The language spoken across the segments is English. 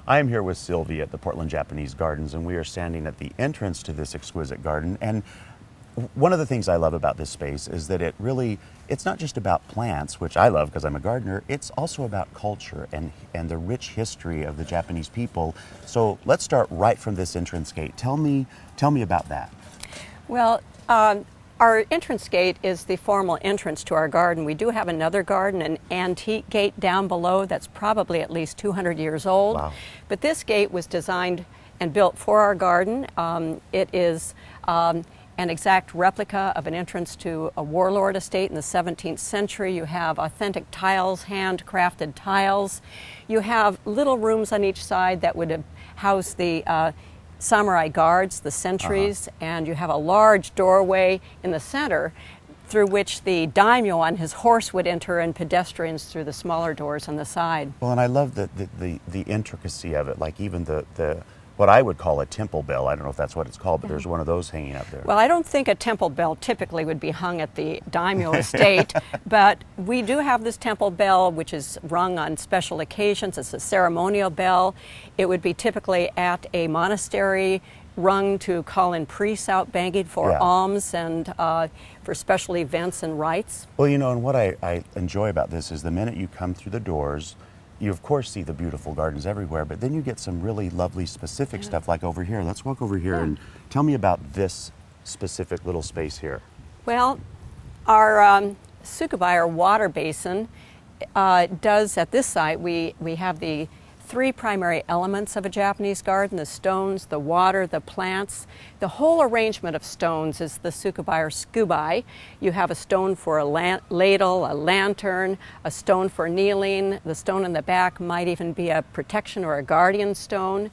I am here with Sylvia at the Portland Japanese Gardens, and we are standing at the entrance to this exquisite garden. And one of the things I love about this space is that it's not just about plants, which I love because I'm a gardener, it's also about culture and the rich history of the Japanese people. So let's start right from this entrance gate. Tell me about that. Well, our entrance gate is the formal entrance to our garden. We do have another garden, an antique gate down below that's probably at least 200 years old. Wow. But this gate was designed and built for our garden. It is an exact replica of an entrance to a warlord estate in the 17th century. You have authentic tiles, handcrafted tiles. You have little rooms on each side that would house the samurai guards, the sentries, and you have a large doorway in the center through which the daimyo on his horse would enter and pedestrians through the smaller doors on the side. Well, and I love the intricacy of it, like even the what I would call a temple bell. I don't know if that's what it's called, but there's one of those hanging up there. Well, I don't think a temple bell typically would be hung at the daimyo estate, but we do have this temple bell, which is rung on special occasions. It's a ceremonial bell. It would be typically at a monastery, rung to call in priests out begging for alms and for special events and rites. Well, you know, and what I enjoy about this is the minute you come through the doors, you of course see the beautiful gardens everywhere, but then you get some really lovely specific stuff like over here. Let's walk over here and tell me about this specific little space here. Well, our Sukkah, or water basin, does at this site, we have the three primary elements of a Japanese garden: the stones, the water, the plants. The whole arrangement of stones is the Sukkah or scubai. You have a stone for a ladle, a lantern, a stone for kneeling. The stone in the back might even be a protection or a guardian stone.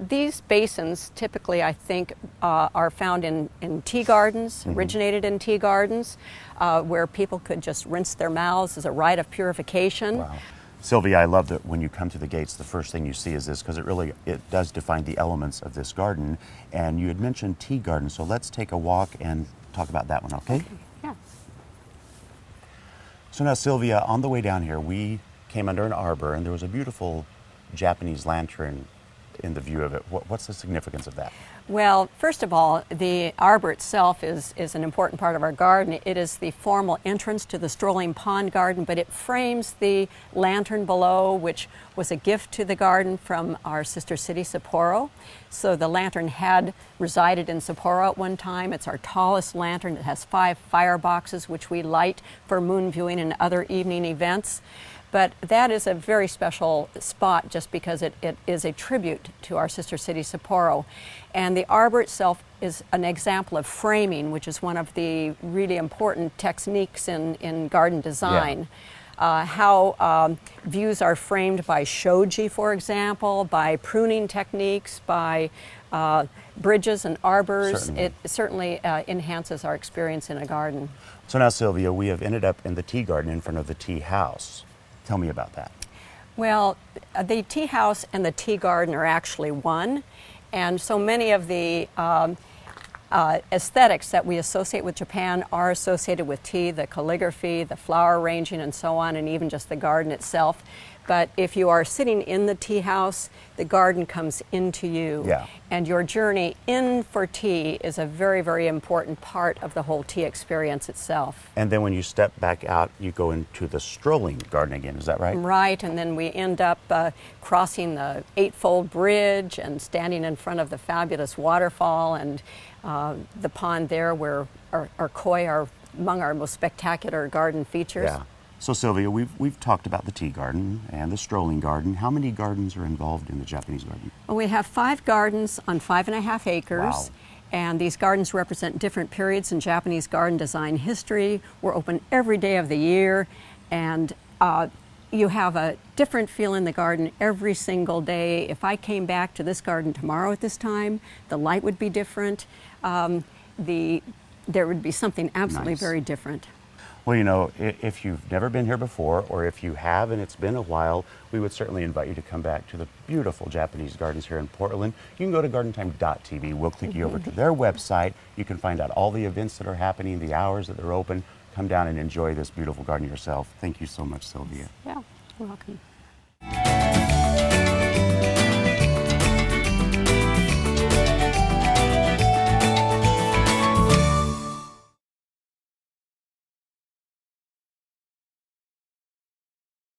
These basins typically, I think, are found in tea gardens, originated in tea gardens, where people could just rinse their mouths as a rite of purification. Wow. Sylvia, I love that when you come to the gates, the first thing you see is this, because it does define the elements of this garden. And you had mentioned tea garden, so let's take a walk and talk about that one, okay? Yeah. So now, Sylvia, on the way down here, we came under an arbor, and there was a beautiful Japanese lantern in the view of it. What's the significance of that? Well, first of all, the arbor itself is an important part of our garden. It is the formal entrance to the strolling pond garden, but it frames the lantern below, which was a gift to the garden from our sister city, Sapporo. So the lantern had resided in Sapporo at one time. It's our tallest lantern. It has 5 fireboxes, which we light for moon viewing and other evening events. But that is a very special spot just because it is a tribute to our sister city, Sapporo. And the arbor itself is an example of framing, which is one of the really important techniques in garden design. How views are framed by shoji, for example, by pruning techniques, by bridges and arbors. Certainly. It certainly enhances our experience in a garden. So now, Sylvia, we have ended up in the tea garden in front of the tea house. Tell me about that. Well, the tea house and the tea garden are actually one, and so many of the aesthetics that we associate with Japan are associated with tea: the calligraphy, the flower arranging, and so on, and even just the garden itself. But if you are sitting in the tea house, the garden comes into you. Yeah. And your journey in for tea is a very, very important part of the whole tea experience itself. And then when you step back out, you go into the strolling garden again, is that right? Right, and then we end up crossing the Eightfold Bridge and standing in front of the fabulous waterfall and the pond there where our koi are among our most spectacular garden features. Yeah. So Sylvia, we've talked about the tea garden and the strolling garden. How many gardens are involved in the Japanese garden? Well, we have 5 gardens on 5.5 acres. Wow. And these gardens represent different periods in Japanese garden design history. We're open every day of the year, and you have a different feel in the garden every single day. If I came back to this garden tomorrow at this time, the light would be different. There would be something absolutely very different. Well, you know, if you've never been here before, or if you have and it's been a while, we would certainly invite you to come back to the beautiful Japanese gardens here in Portland. You can go to gardentime.tv. We'll click you over to their website. You can find out all the events that are happening, the hours that they're open. Come down and enjoy this beautiful garden yourself. Thank you so much, Sylvia. Yeah, you're welcome.